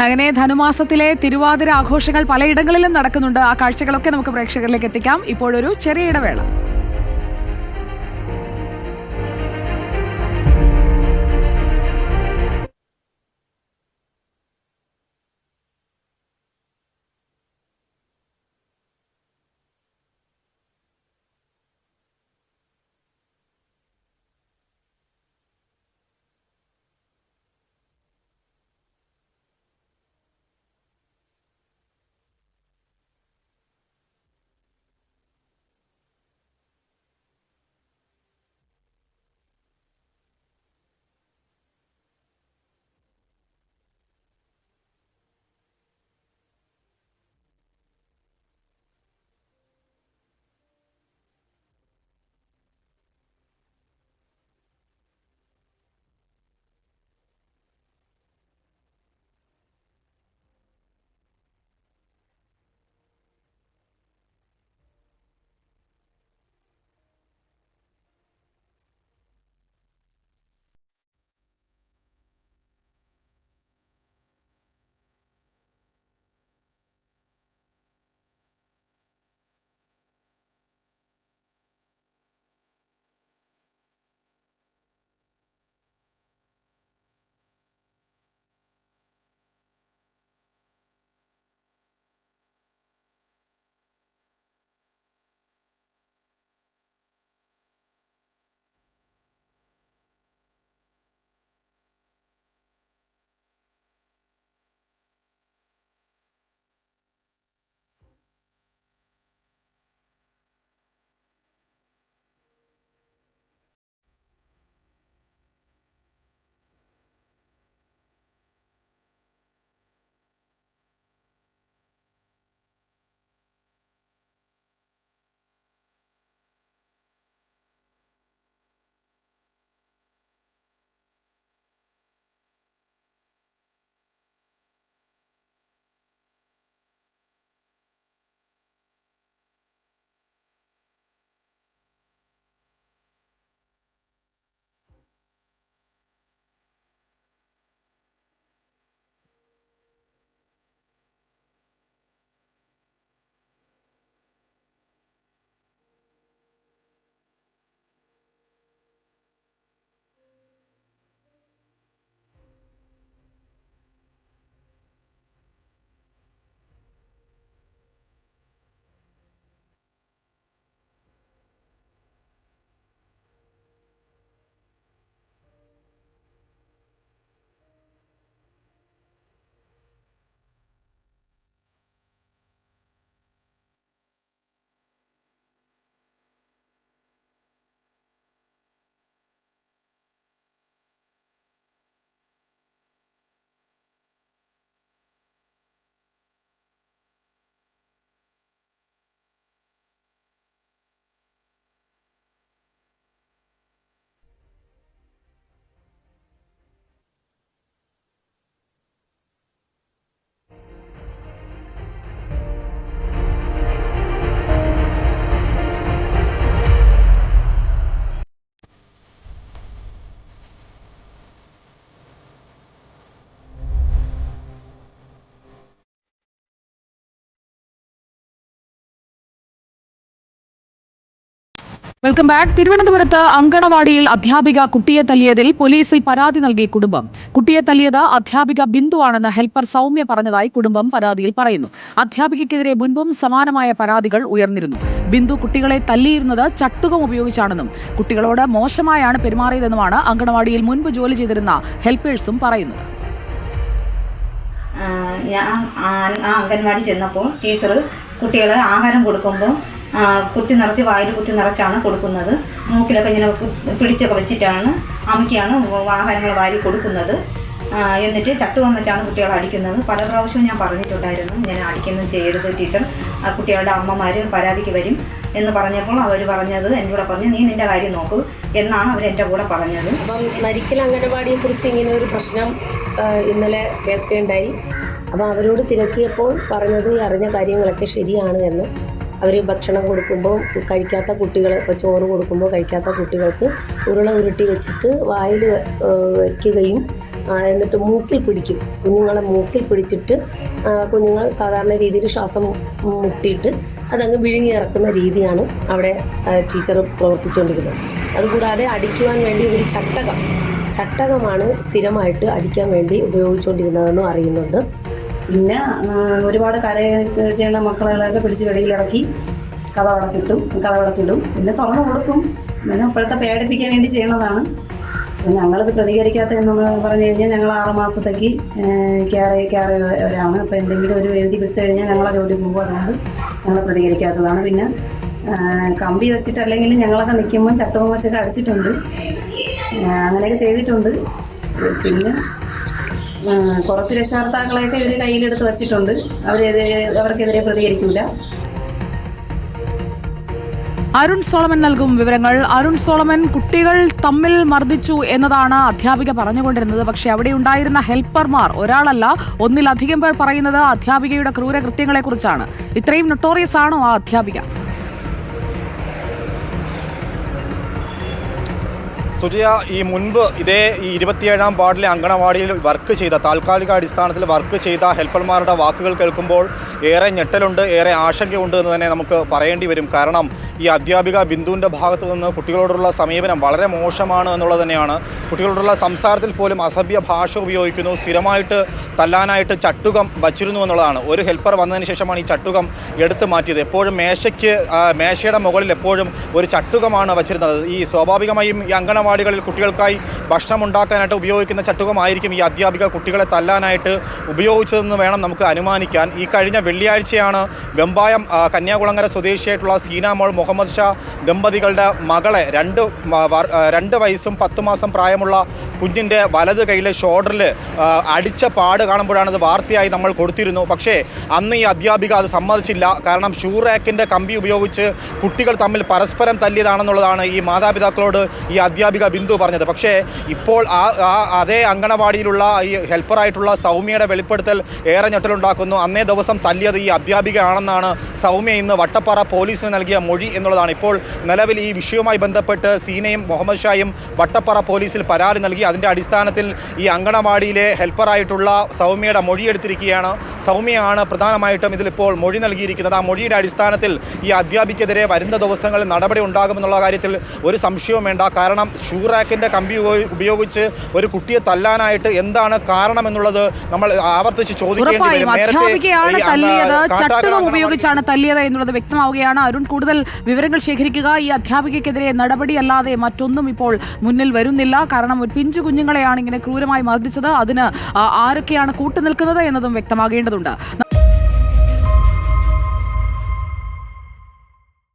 അങ്ങനെ ധനുമാസത്തിലെ തിരുവാതിര ആഘോഷങ്ങൾ പലയിടങ്ങളിലും നടക്കുന്നുണ്ട്. ആ കാഴ്ചകളൊക്കെ നമുക്ക് പ്രേക്ഷകരിലേക്ക് എത്തിക്കാം. ഇപ്പോഴൊരു ചെറിയ ഇടവേള. Welcome back. തിരുവനന്തപുരത്ത് അങ്കണവാടിയിൽ അധ്യാപിക കുട്ടിയെ തല്ലിയതിൽ പോലീസിൽ പരാതി നൽകി കുടുംബം. കുട്ടിയെ തല്ലിയത് അധ്യാപിക ബിന്ദുവാണെന്ന് ഹെൽപ്പർ സൗമ്യ പറഞ്ഞതായി കുടുംബം പരാതിയിൽ പറയുന്നു. അധ്യാപികയ്ക്കെതിരെ മുൻപും സമാനമായ പരാതികൾ ഉയർന്നിരുന്നു. ബിന്ദു കുട്ടികളെ തല്ലിയിരുന്നത് ചട്ടുകം ഉപയോഗിച്ചാണെന്നും കുട്ടികളോട് മോശമായാണ് പെരുമാറിയതെന്നുമാണ് അങ്കണവാടിയിൽ മുൻപ് ജോലി ചെയ്തിരുന്ന ഹെൽപ്പേഴ്സും പറയുന്നത്. ഞാൻ അംഗൻവാടി ചെന്നപ്പോൾ ടീച്ചർ കുട്ടികളെ ആഹാരം കൊടുക്കുമ്പോൾ കുത്തി നിറച്ച് വായിൽ കുത്തി നിറച്ചാണ് കൊടുക്കുന്നത്. മൂക്കിലൊക്കെ ഇങ്ങനെ പിടിച്ചൊക്കെ വെച്ചിട്ടാണ് അമ്മയ്ക്കാണ് ആഹാരങ്ങൾ വാരി കൊടുക്കുന്നത്. എന്നിട്ട് ചട്ടുകം വെച്ചാണ് കുട്ടികളെ അടിക്കുന്നത്. പല പ്രാവശ്യവും ഞാൻ പറഞ്ഞിട്ടുണ്ടായിരുന്നു, ഞാൻ അടിക്കുന്നത് ചെയ്യരുത് ടീച്ചർ, കുട്ടികളുടെ അമ്മമാർ പരാതിക്ക് വരും എന്ന് പറഞ്ഞപ്പോൾ അവർ പറഞ്ഞത് എൻ്റെ കൂടെ പറഞ്ഞു, നീ നിൻ്റെ കാര്യം നോക്കൂ എന്നാണ് അവർ എൻ്റെ കൂടെ പറഞ്ഞത്. അപ്പം നരിക്കൽ അംഗനവാടിയെക്കുറിച്ച് ഇങ്ങനെ ഒരു പ്രശ്നം ഇന്നലെ കേൾക്കുകയുണ്ടായി. അപ്പോൾ അവരോട് തിരക്കിയപ്പോൾ പറഞ്ഞത് ഈ അറിഞ്ഞ കാര്യങ്ങളൊക്കെ ശരിയാണ് എന്ന്. അവർ ഭക്ഷണം കൊടുക്കുമ്പോൾ കഴിക്കാത്ത കുട്ടികൾ, ഇപ്പോൾ ചോറ് കൊടുക്കുമ്പോൾ കഴിക്കാത്ത കുട്ടികൾക്ക് ഉരുള ഉരുട്ടി വെച്ചിട്ട് വായിൽ വയ്ക്കുകയും എന്നിട്ട് മൂക്കിൽ പിടിക്കും, കുഞ്ഞുങ്ങളെ മൂക്കിൽ പിടിച്ചിട്ട് കുഞ്ഞുങ്ങൾ സാധാരണ രീതിയിൽ ശ്വാസം മുട്ടിയിട്ട് അതങ്ങ് വിഴുങ്ങി ഇറക്കുന്ന രീതിയാണ് അവിടെ ടീച്ചർ പ്രവർത്തിച്ചുകൊണ്ടിരുന്നത്. അതുകൂടാതെ അടിക്കുവാൻ വേണ്ടി ഒരു ചട്ടകമാണ് സ്ഥിരമായിട്ട് അടിക്കാൻ വേണ്ടി ഉപയോഗിച്ചുകൊണ്ടിരുന്നതെന്നും അറിയുന്നുണ്ട്. പിന്നെ ഒരുപാട് കരയൊക്കെ ചെയ്യുന്ന മക്കളെയൊക്കെ പിടിച്ച് വെളിയിലിറക്കി കഥ അടച്ചിടും. പിന്നെ തുറന്നു കൊടുക്കും. പിന്നെ ഇപ്പോഴത്തെ പേടിപ്പിക്കാൻ വേണ്ടി ചെയ്യണതാണ്. ഞങ്ങളിത് പ്രതികരിക്കാത്തതെന്ന് പറഞ്ഞു കഴിഞ്ഞാൽ ഞങ്ങൾ 6 മാസത്തേക്ക് കെയറവരാണ്. അപ്പോൾ എന്തെങ്കിലും ഒരു എഴുതി വിട്ട് കഴിഞ്ഞാൽ ഞങ്ങളെ ജോലി പോകും. അതുകൊണ്ട് ഞങ്ങൾ പ്രതികരിക്കാത്തതാണ്. പിന്നെ കമ്പി വെച്ചിട്ട് അല്ലെങ്കിൽ ഞങ്ങളൊക്കെ നിൽക്കുമ്പോൾ ചട്ടവും വെച്ചൊക്കെ അടിച്ചിട്ടുണ്ട്. അങ്ങനെയൊക്കെ ചെയ്തിട്ടുണ്ട്. പിന്നെ കുറച്ച് രക്ഷകർത്താക്കളെയൊക്കെ ഇവർ കയ്യിലെടുത്ത് വച്ചിട്ടുണ്ട്. അവർക്കെതിരെ പ്രതികരിക്കില്ല. അരുൺ സോളമൻ നൽകും വിവരങ്ങൾ. അരുൺ സോളമൻ, കുട്ടികൾ തമ്മിൽ മർദ്ദിച്ചു എന്നതാണ് അധ്യാപിക പറഞ്ഞുകൊണ്ടിരുന്നത്. പക്ഷേ അവിടെ ഉണ്ടായിരുന്ന ഹെൽപ്പർമാർ ഒരാളല്ല, ഒന്നിലധികം പേർ പറയുന്നത് അധ്യാപികയുടെ ക്രൂരകൃത്യങ്ങളെക്കുറിച്ചാണ്. ഇത്രയും നൊട്ടോറിയസ് ആണോ ആ അധ്യാപിക? സുജയ, ഈ മുൻപ് ഇതേ ഈ 27-ാം വാർഡിലെ അങ്കണവാടിയിൽ വർക്ക് ചെയ്ത, താൽക്കാലിക അടിസ്ഥാനത്തിൽ വർക്ക് ചെയ്ത ഹെൽപ്പർമാരുടെ വാക്കുകൾ കേൾക്കുമ്പോൾ ഏറെ ഞെട്ടലുണ്ട്, ഏറെ ആശങ്കയുണ്ട് എന്ന് തന്നെ നമുക്ക് പറയേണ്ടി വരും. കാരണം ഈ അധ്യാപിക ബിന്ദുവിൻ്റെ ഭാഗത്തു നിന്ന് കുട്ടികളോടുള്ള സമീപനം വളരെ മോശമാണ് എന്നുള്ളത് തന്നെയാണ്. കുട്ടികളോടുള്ള സംസാരത്തിൽ പോലും അസഭ്യ ഭാഷ ഉപയോഗിക്കുന്നു, സ്ഥിരമായിട്ട് തല്ലാനായിട്ട് ചട്ടുകം വച്ചിരുന്നു എന്നുള്ളതാണ്. ഒരു ഹെൽപ്പർ വന്നതിന് ശേഷമാണ് ഈ ചട്ടുകം എടുത്തു മാറ്റിയത്. എപ്പോഴും മേശയുടെ മുകളിൽ എപ്പോഴും ഒരു ചട്ടുകമാണ് വച്ചിരുന്നത്. ഈ സ്വാഭാവികമായും ഈ അങ്കണവാടികളിൽ കുട്ടികൾക്കായി ഭക്ഷണം ഉണ്ടാക്കാനായിട്ട് ഉപയോഗിക്കുന്ന ചട്ടുകമായിരിക്കും ഈ അധ്യാപിക കുട്ടികളെ തല്ലാനായിട്ട് ഉപയോഗിച്ചതെന്ന് വേണം നമുക്ക് അനുമാനിക്കാൻ. ഈ കഴിഞ്ഞ വെള്ളിയാഴ്ചയാണ് വെമ്പായം കന്യാകുളങ്ങര സ്വദേശിയായിട്ടുള്ള സീനാമോൾ മുഹമ്മദ് ഷാ ദമ്പതികളുടെ മകളെ 2 വയസ്സും 10 മാസം പ്രായമുള്ള കുഞ്ഞിൻ്റെ വലത് കൈയിലെ ഷോൾഡറിൽ അടിച്ച പാട് കാണുമ്പോഴാണ് ഇത് വാർത്തയായി നമ്മൾ കൊടുത്തിരുന്നു. പക്ഷേ അന്ന് ഈ അധ്യാപിക അത് സമ്മതിച്ചില്ല. കാരണം ഷൂ റാക്കിൻ്റെ കമ്പി ഉപയോഗിച്ച് കുട്ടികൾ തമ്മിൽ പരസ്പരം തല്ലിയതാണെന്നുള്ളതാണ് ഈ മാതാപിതാക്കളോട് ഈ അധ്യാപിക ബിന്ദു പറഞ്ഞത്. പക്ഷേ ഇപ്പോൾ അതേ അങ്കണവാടിയിലുള്ള ഈ ഹെൽപ്പറായിട്ടുള്ള സൗമ്യയുടെ വെളിപ്പെടുത്തൽ ഏറെ ഞെട്ടലുണ്ടാക്കുന്നു. അന്നേ ദിവസം തല്ലിയത് ഈ അധ്യാപികയാണെന്നാണ് സൗമ്യ ഇന്ന് വട്ടപ്പാറ പോലീസിന് നൽകിയ മൊഴി എന്നുള്ളതാണ്. ഇപ്പോൾ നിലവിൽ ഈ വിഷയവുമായി ബന്ധപ്പെട്ട് സീനയും മുഹമ്മദ് ഷായും വട്ടപ്പാറ പോലീസിൽ പരാതി നൽകി. അതിൻ്റെ അടിസ്ഥാനത്തിൽ ഈ അങ്കണവാടിയിലെ ഹെൽപ്പറായിട്ടുള്ള സൗമ്യയുടെ മൊഴിയെടുത്തിരിക്കുകയാണ്. സൗമ്യയാണ് പ്രധാനമായിട്ടും ഇതിലിപ്പോൾ മൊഴി നൽകിയിരിക്കുന്നത്. ആ മൊഴിയുടെ അടിസ്ഥാനത്തിൽ ഈ അധ്യാപിക്കെതിരെ വരുന്ന ദിവസങ്ങളിൽ നടപടി ഉണ്ടാകുമെന്നുള്ള കാര്യത്തിൽ ഒരു സംശയവും വേണ്ട. കാരണം ഷൂ റാക്കിൻ്റെ കമ്പി ഉപയോഗിച്ച് ഒരു കുട്ടിയെ തല്ലാനായിട്ട് എന്താണ് കാരണമെന്നുള്ളത് നമ്മൾ ആവർത്തിച്ച് ചോദിക്കേണ്ടി വരും. അധ്യാപികയാണ് തല്ലിയത്, ചട്ടുകം ഉപയോഗിച്ചാണ് തല്ലിയത് എന്നുള്ളത് വ്യക്തമാവുകയാണ്. അരുൺ, കൂടുതൽ വിവരങ്ങൾ ശേഖരിക്കുക. ഈ അധ്യാപികയ്ക്കെതിരെ നടപടിയല്ലാതെ മറ്റൊന്നും ഇപ്പോൾ മുന്നിൽ വരുന്നില്ല. കാരണം ഒരു പിഞ്ചു കുഞ്ഞുങ്ങളെയാണ് ഇങ്ങനെ ക്രൂരമായി മർദ്ദിച്ചത്. അതിന് ആരൊക്കെയാണ് കൂട്ടുനിൽക്കുന്നത് എന്നതും വ്യക്തമാകേണ്ടതുണ്ട്.